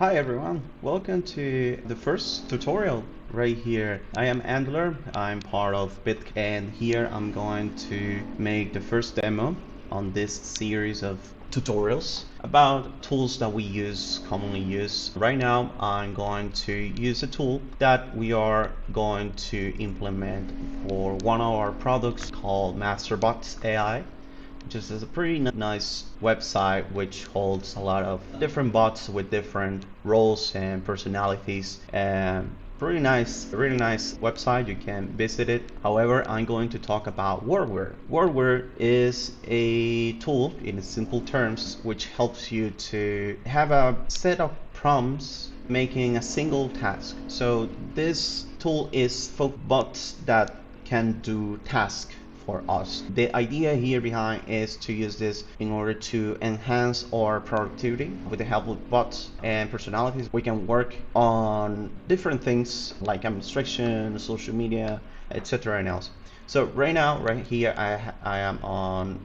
Hi everyone, welcome to the first tutorial right here. I am Andler, I'm part of Bit, and here I'm going to make the first demo on this series of tutorials about tools that we commonly use. Right now I'm going to use a tool that we are going to implement for one of our products called MasterBots AI. Just is a pretty nice website which holds a lot of different bots with different roles and personalities, and pretty nice, really nice website. You can visit it. However, I'm going to talk about Wordware. Wordware is a tool in simple terms which helps you to have a set of prompts making a single task. So this tool is for bots that can do tasks for us. The idea here behind is to use this in order to enhance our productivity. With the help of bots and personalities, we can work on different things like administration, social media, etc. and else. So right now, right here, I am on.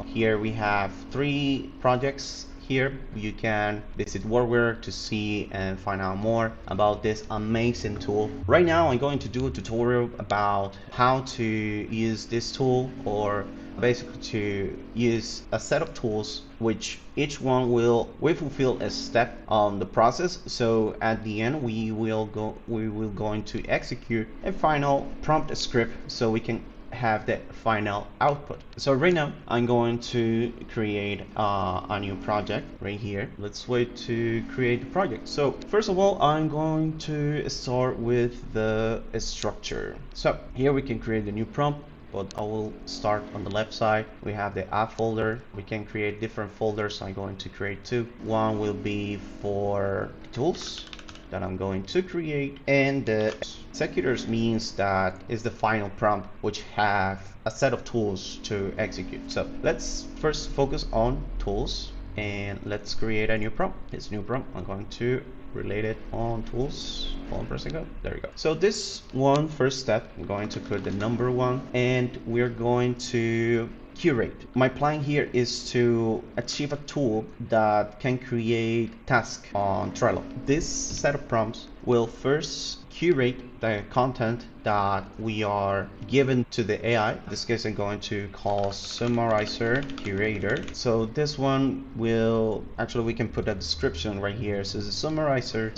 Here we have 3 projects. Here you can visit Wordware to see and find out more about this amazing tool. Right now I'm going to do a tutorial about how to use this tool, or basically to use a set of tools which each one will fulfill a step on the process. So at the end we will going to execute a final prompt script so we can have the final output. So right now I'm going to create a new project right here. Let's wait to create the project. So first of all, I'm going to start with the structure. So here we can create a new prompt, but I will start on the left side. We have the app folder. We can create different folders. I'm going to create 2. One will be for tools that I'm going to create, and the executors means that is the final prompt which have a set of tools to execute. So let's first focus on tools and let's create a new prompt. This new prompt, I'm going to relate it on tools. Hold on for a second. There we go. So this one first step, I'm going to put the number 1, and we're going to curate. My plan here is to achieve a tool that can create tasks on Trello. This set of prompts will first curate the content that we are given to the AI. In this case, I'm going to call summarizer curator. So this one will actually, we can put a description right here. So the summarizer.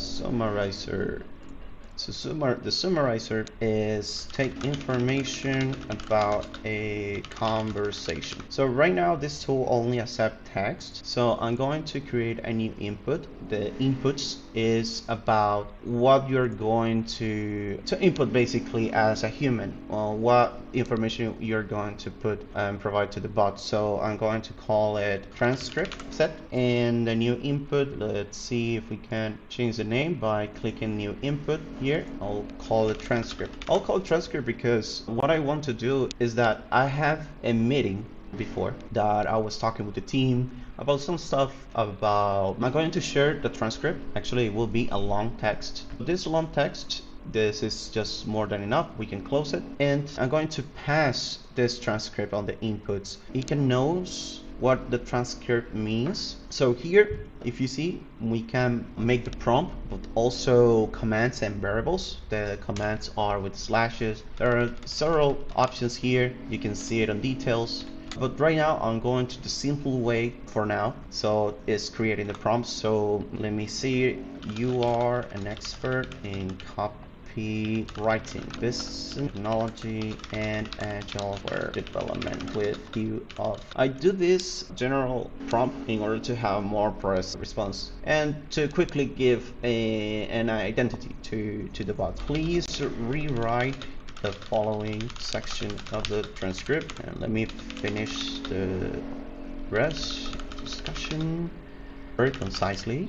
So the summarizer is take information about a conversation. So right now this tool only accepts text. So I'm going to create a new input. The inputs is about what you're going to input basically as a human, what information you're going to put and provide to the bot. So I'm going to call it transcript set, and the new input, let's see if we can change the name by clicking new input here. I'll call it transcript. I'll call it transcript because what I want to do is that I have a meeting before that I was talking with the team about some stuff about, I'm going to share the transcript. Actually, it will be a long text. This long text, this is just more than enough. We can close it, and I'm going to pass this transcript on the inputs. It can know what the transcript means. So here, if you see, we can make the prompt, but also commands and variables. The commands are with slashes. There are several options here. You can see it on details. But right now I'm going to the simple way for now. So it's creating the prompt. So let me see. You are an expert in copywriting, business technology, and agile development with view of. I do this general prompt in order to have more press response and to quickly give an identity to the bot. Please rewrite the following section of the transcript, and let me finish the rest discussion very concisely,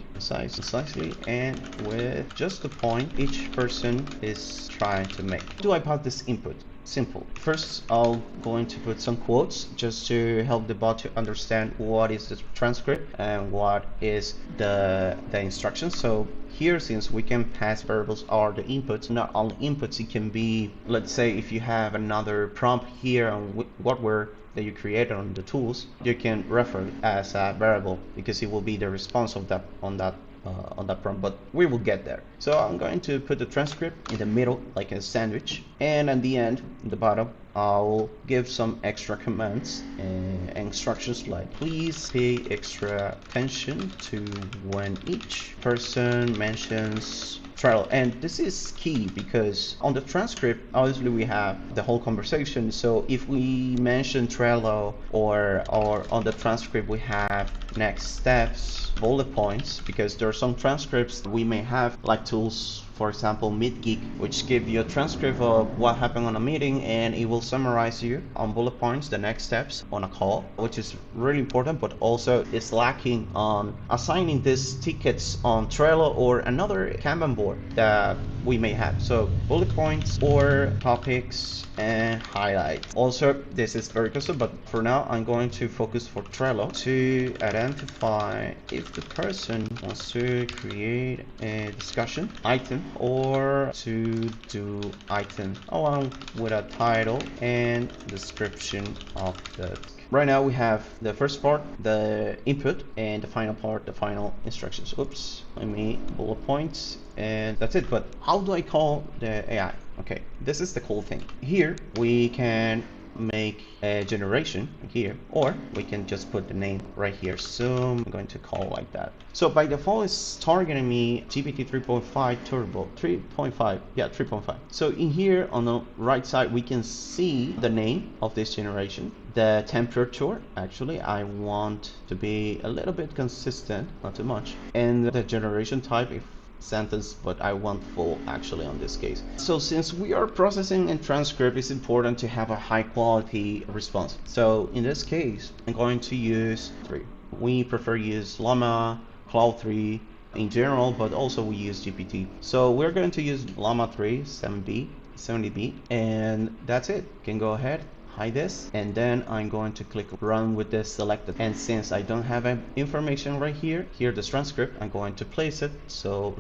and with just the point each person is trying to make. How do I pass this input? Simple. First, I'll going to put some quotes just to help the bot to understand what is the transcript and what is the instructions. So here, since we can pass variables or the inputs, not only inputs, it can be, let's say if you have another prompt here on Wordware that you created on the tools, you can refer it as a variable because it will be the response of that on that on that prompt, but we will get there. So I'm going to put the transcript in the middle, like a sandwich, and at the end, in the bottom, I'll give some extra commands and instructions like please pay extra attention to when each person mentions Trello. And this is key because on the transcript, obviously we have the whole conversation. So if we mention Trello or on the transcript we have next steps, bullet points, because there are some transcripts we may have like tools, for example, MeetGeek, which give you a transcript of what happened on a meeting and it will summarize you on bullet points the next steps on a call, which is really important, but also it's lacking on assigning these tickets on Trello or another Kanban board that we may have. So bullet points or topics and highlights. Also, this is very custom, but for now I'm going to focus for Trello to identify if the person wants to create a discussion item or to do item along with a title and description of the. Right now we have the first part, the input, and the final part, the final instructions. Oops, let me bullet points, and that's it. But how do I call the AI? Okay, this is the cool thing. Here we can make a generation here, or we can just put the name right here. So I'm going to call like that. So by default it's targeting me GPT 3.5 Turbo 3.5. Yeah, 3.5. So in here on the right side we can see the name of this generation, the temperature. Actually I want to be a little bit consistent, not too much, and the generation type, if sentence, but I want full actually on this case. So since we are processing in transcript, it's important to have a high quality response. So in this case, I'm going to use 3. We prefer use Llama, Cloud 3 in general, but also we use GPT. So we're going to use Llama 3 70B, and that's it. You can go ahead, hide this, and then I'm going to click run with this selected. And since I don't have information right here, the transcript, I'm going to place it. So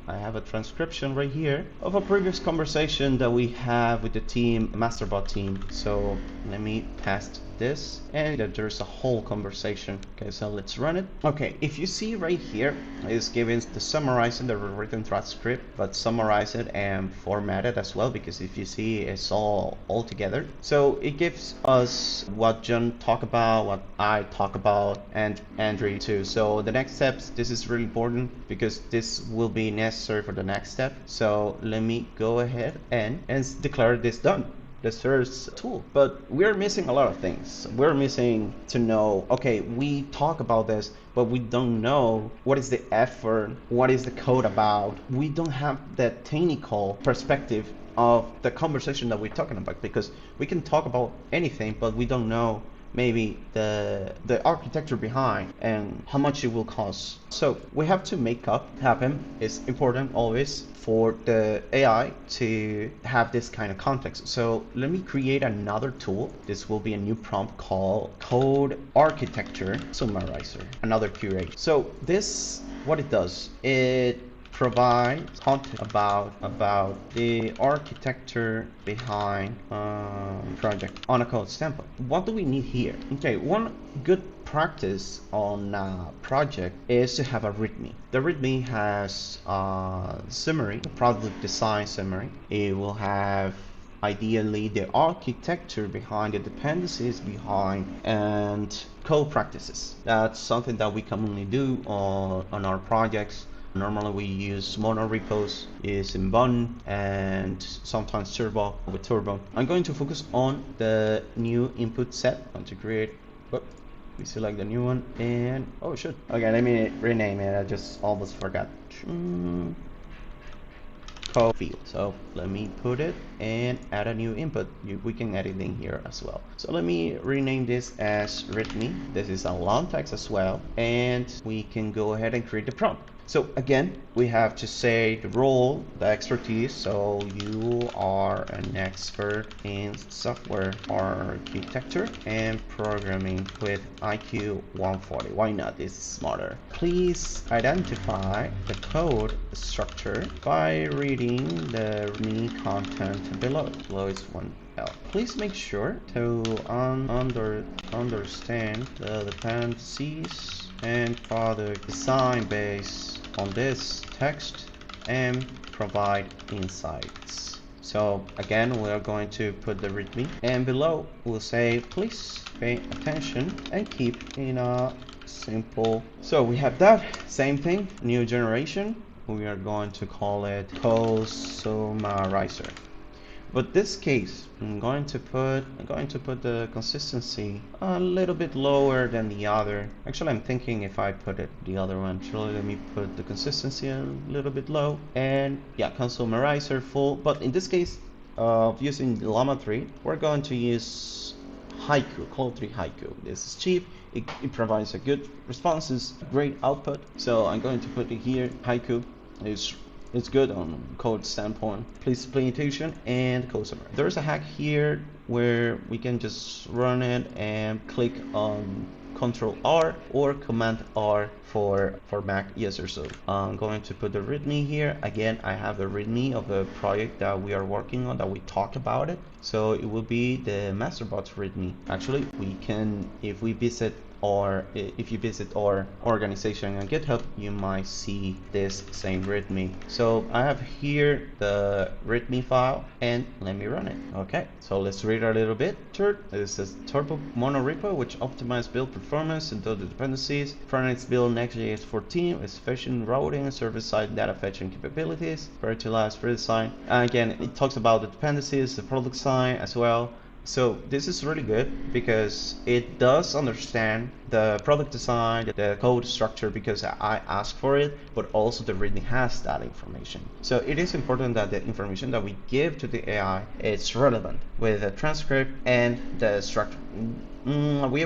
I have a transcription right here of a previous conversation that we have with the team, MasterBot team. So let me paste this, and there's a whole conversation. Okay, so let's run it. Okay, if you see right here, it's giving the summarizing the written transcript, but summarize it and format it as well, because if you see it's all together. So it gives us what John talked about, what I talk about, and Andrew too. So the next steps, this is really important because this will be necessary for the next step. So let me go ahead and declare this done. The first tool, but we're missing a lot of things. We're missing to know, okay, we talk about this, but we don't know what is the effort, what is the code about. We don't have that technical perspective of the conversation that we're talking about, because we can talk about anything, but we don't know maybe the architecture behind and how much it will cost. So we have to make up happen. It's important always for the AI to have this kind of context. So let me create another tool. This will be a new prompt called Code Architecture Summarizer, another QA. So this, what it does, it provide content about the architecture behind project on a code sample. What do we need here? Okay, one good practice on a project is to have a README. The README has a summary, a product design summary. It will have ideally the architecture behind, the dependencies behind, and code practices. That's something that we commonly do on our projects. Normally we use mono repos, is in Bun, and sometimes Turbo with Turbo. I'm going to focus on the new input set. I'm going to create, we select the new one, and oh shit. Okay, let me rename it. I just almost forgot. Code field. So let me put it and add a new input. We can edit in here as well. So let me rename this as README. This is a long text as well, and we can go ahead and create the prompt. So again, we have to say the role, the expertise. So you are an expert in software architecture and programming with IQ 140. Why not? This is smarter. Please identify the code structure by reading the README content below. Below is 1L. Please make sure to understand the dependencies and product design base on this text and provide insights. So again, we are going to put the README, and below we'll say please pay attention and keep in a simple. So we have that same thing, new generation. We are going to call it code summarizer. But this case, I'm going to put the consistency a little bit lower than the other. Actually, I'm thinking if I put it the other one, actually let me put the consistency a little bit low. And yeah, consumerizer full. But in this case, using Llama 3, we're going to use Haiku, Cloud 3 Haiku. This is cheap. It provides a good responses, great output. So I'm going to put it here, Haiku. It's good on code standpoint. Please pay attention and code summary. There's a hack here where we can just run it and click on Control R or Command R for Mac users. So I'm going to put the README here. Again, I have the README of the project that we are working on, that we talked about it. So it will be the MasterBots README. Actually, we can, if we visit, or if you visit our organization on GitHub, you might see this same README. So I have here the README file, and let me run it. Okay, so let's read a little bit. This is Turbo monorepo, which optimizes build performance and build dependencies. Frontend build Next.js 14 with efficient routing, server-side data fetching capabilities, prioritized redesign. Again, it talks about the dependencies, the product sign as well. So this is really good because it does understand the product design, the code structure, because I asked for it, but also the README has that information. So it is important that the information that we give to the AI is relevant with the transcript and the structure. We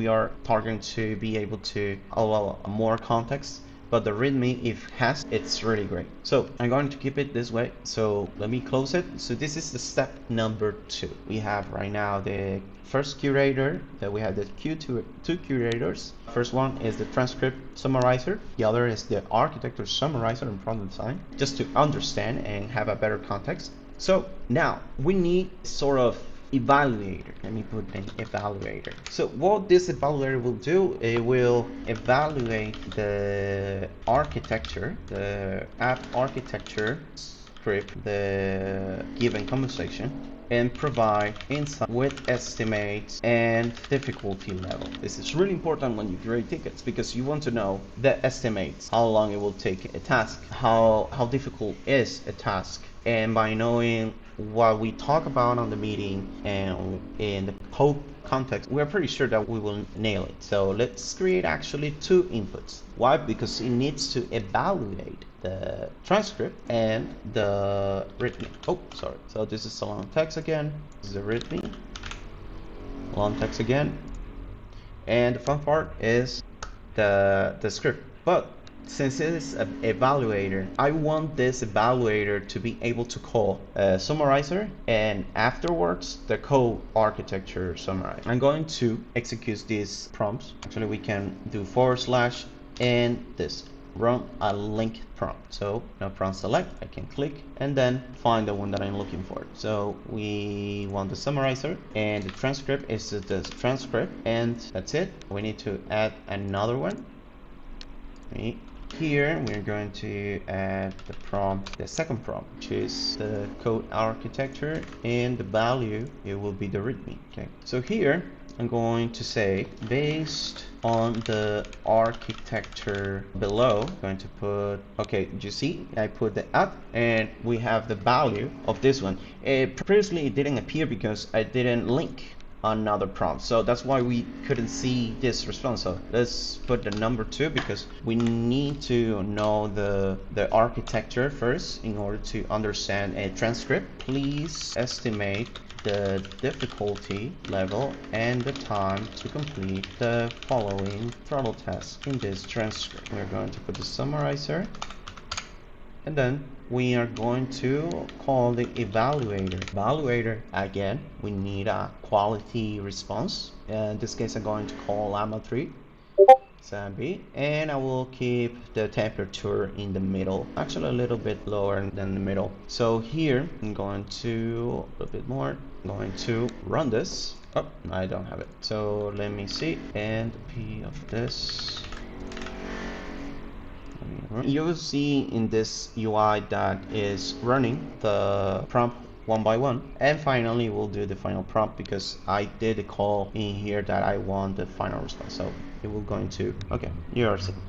are targeting to be able to allow more context, but the README, if has, it's really great. So I'm going to keep it this way. So let me close it. So this is the step number 2. We have right now the first curator, that we have the two curators. First one is the transcript summarizer. The other is the architecture summarizer and product design, just to understand and have a better context. So now we need sort of evaluator. Let me put an evaluator. So what this evaluator will do, it will evaluate the architecture, the app architecture script, the given conversation, and provide insight with estimates and difficulty level. This is really important when you create tickets, because you want to know the estimates, how long it will take a task, how difficult is a task. And by knowing what we talk about on the meeting and in the code context, we're pretty sure that we will nail it. So let's create actually 2 inputs. Why? Because it needs to evaluate the transcript and the README. Oh, sorry. So this is a long text again. This is the README. Long text again. And the fun part is the script. But since it is an evaluator, I want this evaluator to be able to call a summarizer and afterwards the code architecture summarizer. I'm going to execute these prompts. Actually, we can do / and this run a link prompt. So now prompt select, I can click and then find the one that I'm looking for. So we want the summarizer, and the transcript is the transcript, and that's it. We need to add another one. Here we're going to add the prompt, the second prompt, which is the code architecture, and the value, it will be the README. Okay, so here I'm going to say, based on the architecture below, I'm going to put, okay, you see, I put the app, and we have the value of this one. Previously it didn't appear because I didn't link another prompt, so that's why we couldn't see this response. So let's put the number 2, because we need to know the architecture first in order to understand a transcript. Please estimate the difficulty level and the time to complete the following Trello tasks in this transcript. We're going to put the summarizer, and then we are going to call the evaluator. Again, we need a quality response. In this case, I'm going to call Llama 3 Zambi, and I will keep the temperature in the middle, actually a little bit lower than the middle. So here I'm going to a little bit more. I'm going to run this. Oh, I don't have it. So let me see, and P of this. Let me You will see in this UI that is running the prompt one by one, and finally we'll do the final prompt because I did a call in here that I want the final response. So it will go into, okay, you are seeing.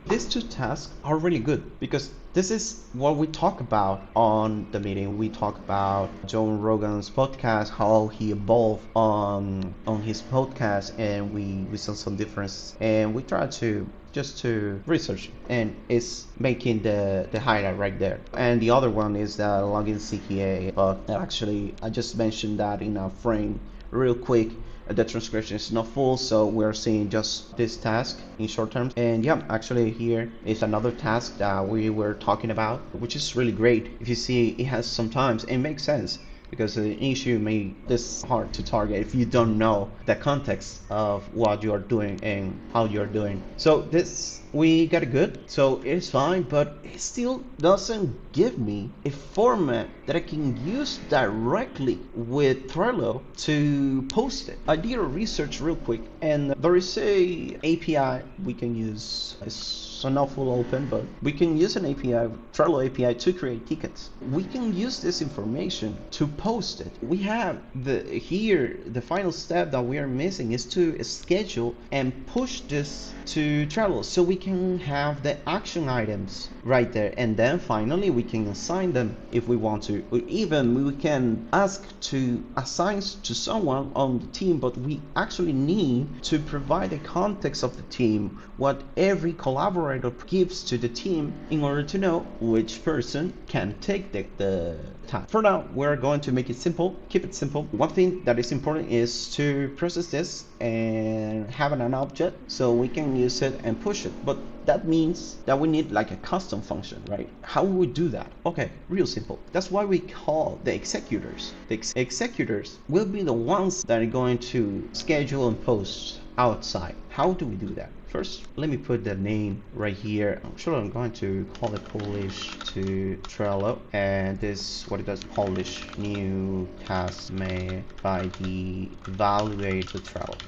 These two tasks are really good because this is what we talk about on the meeting. We talk about Joe Rogan's podcast, how he evolved on his podcast, and we saw some difference, and we try to just to research, and it's making the highlight right there. And the other one is the login CTA, but actually I just mentioned that in a frame real quick. The transcription is not full, so we're seeing just this task in short terms. And yeah, actually here is another task that we were talking about, which is really great. If you see, it has sometimes, it makes sense because the issue may this hard to target if you don't know the context of what you are doing and how you are doing. So this we got it good, so it's fine, but it still doesn't give me a format that I can use directly with Trello to post it. I did a research real quick, and there is a API we can use. It's not full open, but we can use an API, Trello API, to create tickets. We can use this information to post it. We have the final step that we are missing is to schedule and push this to Trello so we can have the action items right there, and then finally we can assign them if we want to, or even we can ask to assign to someone on the team, but we actually need to provide the context of the team, what every collaborator gives to the team in order to know which person can take the task. For now, we're going to make it simple, keep it simple. One thing that is important is to process this and have an object so we can use it and push it. But that means that we need like a custom function, right? How will we do that? Okay, real simple. That's why we call the executors. The executors will be the ones that are going to schedule and post outside. How do we do that? First, let me put the name right here. I'm going to call it publish to Trello, and this what it does, publish new task made by the evaluate to Trello.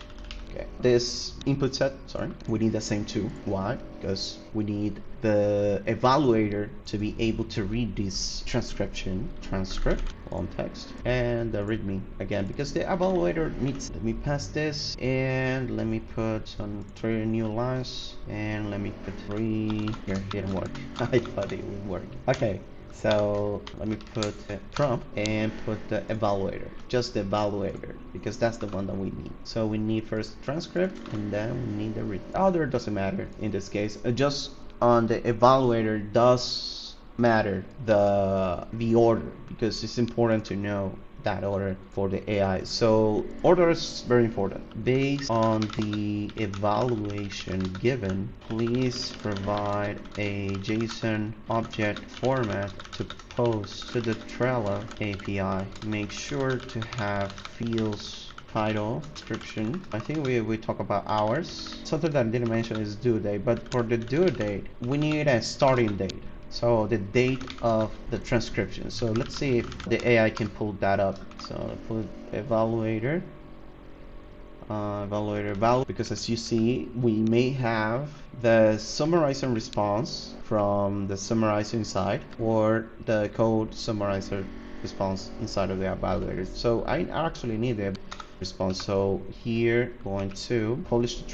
Okay. This input set, we need the same too. Why? Because we need the evaluator to be able to read this transcript on text, and the readme again, because the evaluator needs. Let me pass this, and let me put some 3 new lines, and let me put 3 here. It didn't work. I thought it would work. Okay. So let me put a prompt and put the evaluator, just the evaluator, because that's the one that we need. So we need first transcript, and then we need the read. Other doesn't matter in this case. Just on the evaluator does matter the order, because it's important to know that order for the AI. So order is very important. Based on the evaluation given, please provide a JSON object format to post to the Trello API. Make sure to have fields, title, description. I think we talk about hours. Something that I didn't mention is due date, but for the due date, we need a starting date. So the date of the transcription. So let's see if the AI can pull that up. So put evaluator, value, because as you see, we may have the summarizer response from the summarizer side, or the code summarizer response inside of the evaluator. So I actually need the response. So here, going to publish to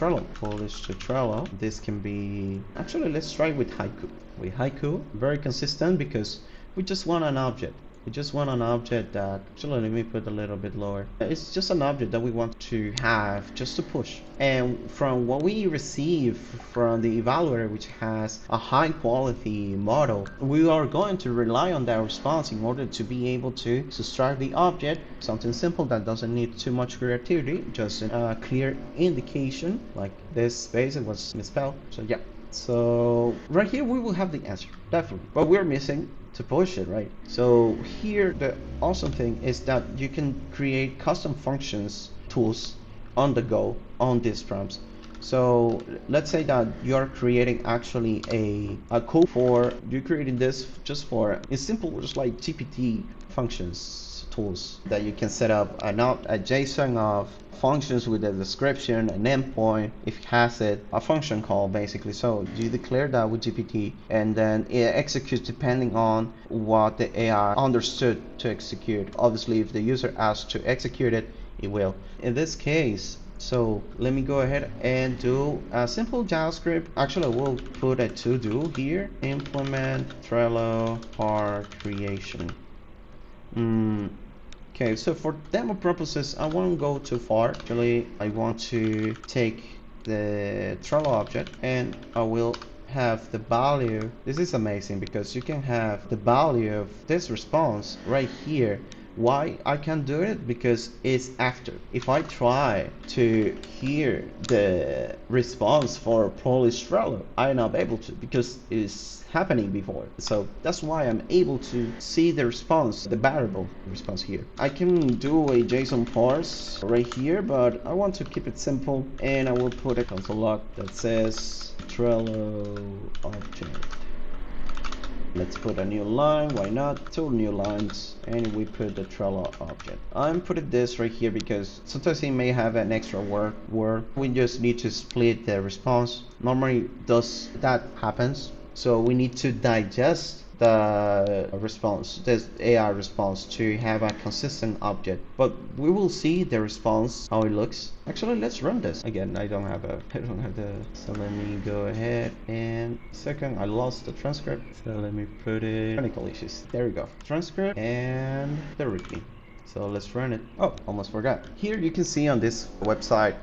Trello. This can be, actually let's try with haiku. With haiku, very consistent, because we just want an object. We just want an object that, actually let me put a little bit lower. It's just an object that we want to have just to push. And from what we receive from the evaluator, which has a high quality model, we are going to rely on that response in order to be able to subtract the object. Something simple that doesn't need too much creativity, just a clear indication, like this space, it was misspelled. So yeah. So right here we will have the answer, definitely, but we're missing to push it, right? So here the awesome thing is that you can create custom functions tools on the go on these prompts. So let's say that you're creating actually a code for, you're creating this just for, it's simple, just like GPT functions tools that you can set up a JSON of functions with a description, an endpoint, if it has it, a function call basically. So you declare that with GPT and then it executes depending on what the AI understood to execute. Obviously, if the user asks to execute it, it will. In this case, so let me go ahead and do a simple JavaScript. Actually, I will put a to-do here. Implement Trello card creation. Okay, so for demo purposes, I won't go too far. Actually, I want to take the Trello object and I will have the value. This is amazing because you can have the value of this response right here. Why I can do it? Because it's after. If I try to hear the response for Polish Trello, I'm not able to because it's happening before. So that's why I'm able to see the response, the variable response here. I can do a JSON parse right here, but I want to keep it simple and I will put a console log that says Trello object. Let's put a new line, why not? 2 new lines, and we put the Trello object. I'm putting this right here because sometimes it may have an extra word. We just need to split the response. Normally that happens, so we need to digest the response, this AI response, to have a consistent object. But we will see the response, how it looks. Actually, let's run this. Again, I don't have the, so let me go ahead and second, I lost the transcript. So let me put it, technical issues. There we go. Transcript and the repeat. So let's run it. Oh, almost forgot. Here you can see on this website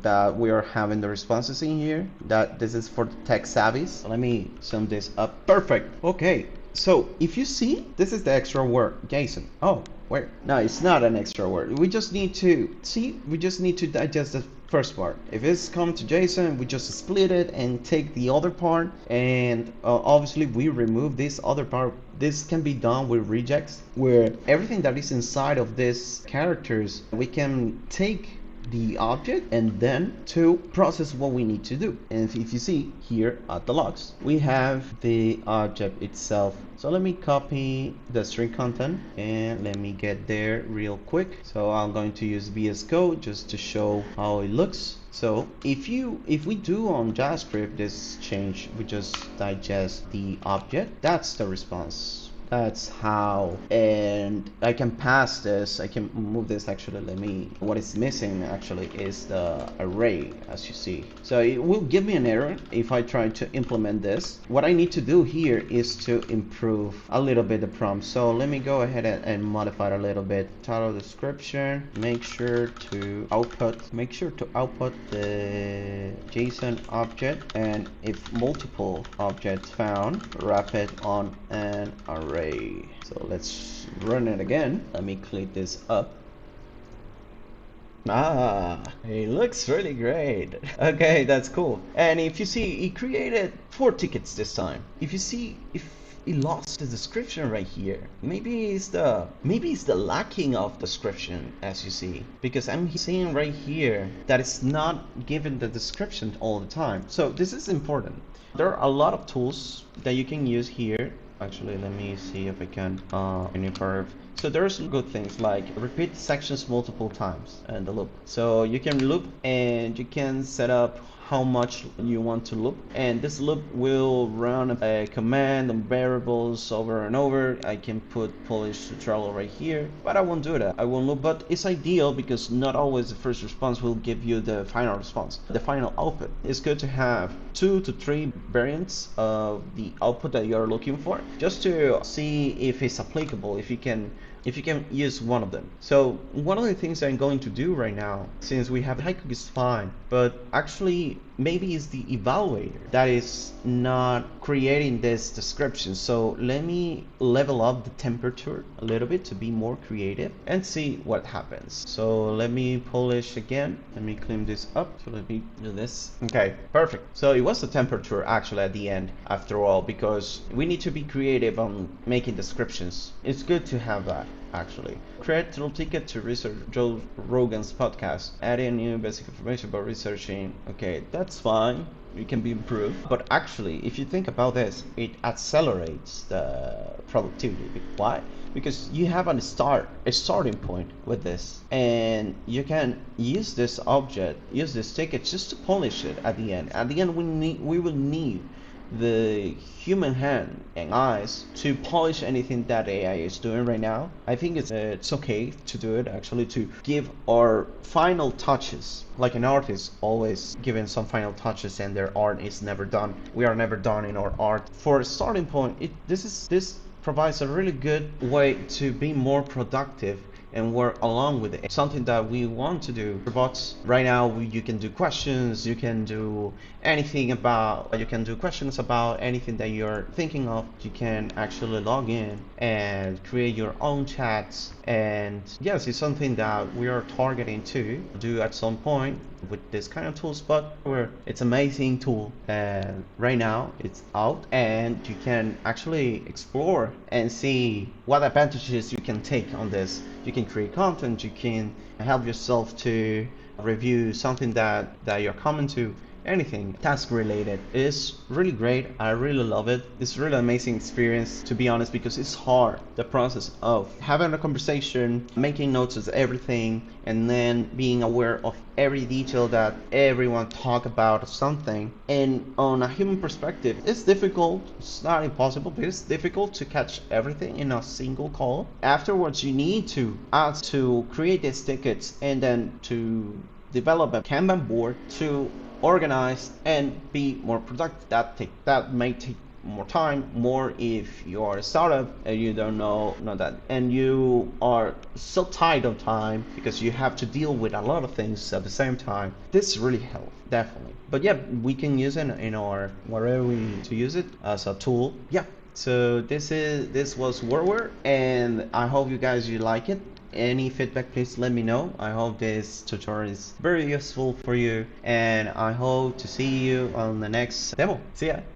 that we are having the responses in here, that this is for tech savvies. So let me sum this up. Perfect. Okay. So if you see, this is the extra word, JSON. Oh, where? No, it's not an extra word. We just need to see, we just need to digest the first part. If it's come to JSON, we just split it and take the other part, and obviously we remove this other part. This can be done with regex, where everything that is inside of these characters, we can take the object and then to process what we need to do. And if you see here at the logs, we have the object itself. So let me copy the string content and let me get there real quick. So I'm going to use VS Code just to show how it looks. So if we do on JavaScript this change, we just digest the object. That's the response. That's how, and I can pass this, I can move this. Actually, what is missing actually is the array, as you see. So it will give me an error if I try to implement this. What I need to do here is to improve a little bit the prompt. So let me go ahead and modify it a little bit. Title description, make sure to output the JSON object, and if multiple objects found, wrap it on an array. So let's run it again. Let me clean this up. It looks really great. Okay, that's cool. And if you see, it created 4 tickets this time. If you see, if it lost the description right here, maybe it's the lacking of description, as you see, because I'm seeing right here that it's not given the description all the time. So this is important. There are a lot of tools that you can use here. Actually, let me see if I can improve. So there's good things like repeat sections multiple times and the loop. So you can loop and you can set up how much you want to loop, and this loop will run a command on variables over and over. I can put Polish to Trello right here, but I won't do that. I won't loop, but it's ideal because not always the first response will give you the final response, the final output. It's good to have 2 to 3 variants of the output that you're looking for, just to see if it's applicable, if you can use one of them. So one of the things I'm going to do right now, since we have high is fine, but actually maybe it's the evaluator that is not creating this description. So let me level up the temperature a little bit to be more creative and see what happens. So let me polish again. Let me clean this up. So let me do this. Okay, perfect. So it was the temperature actually at the end after all, because we need to be creative on making descriptions. It's good to have that. actually. Create little ticket to research Joe Rogan's podcast. Add in new basic information about researching. Okay, that's fine. It can be improved. But actually, if you think about this, it accelerates the productivity. Why? Because you have a starting point with this, and you can use this ticket just to polish it at the end. At the end, we will need the human hand and eyes to polish anything that AI is doing right now. I think it's okay to do it, actually, to give our final touches, like an artist always giving some final touches, and their art is never done. We are never done in our art. For a starting point, this provides a really good way to be more productive and work along with it. Something that we want to do. Robots right now, you can do questions, you can do questions about anything that you're thinking of. You can actually log in and create your own chats. And yes, it's something that we are targeting to do at some point with this kind of tools, but it's an amazing tool, and right now it's out, and you can actually explore and see what advantages you can take on this. You can create content, you can help yourself to review something that you're coming to, anything task related. Is really great. I really love it. It's really amazing experience, to be honest, because it's hard, the process of having a conversation, making notes of everything, and then being aware of every detail that everyone talk about something. And on a human perspective, it's difficult. It's not impossible, but it's difficult to catch everything in a single call. Afterwards, you need to create these tickets and then to develop a Kanban board to organize and be more productive. That may take more time, more if you are a startup and you don't know that, and you are so tight on time because you have to deal with a lot of things at the same time. This really helps, definitely. But yeah, we can use it in our wherever we need to use it as a tool. Yeah. So this was Wordware, and I hope you like it. Any feedback, please let me know. I hope this tutorial is very useful for you, and I hope to see you on the next demo. See ya.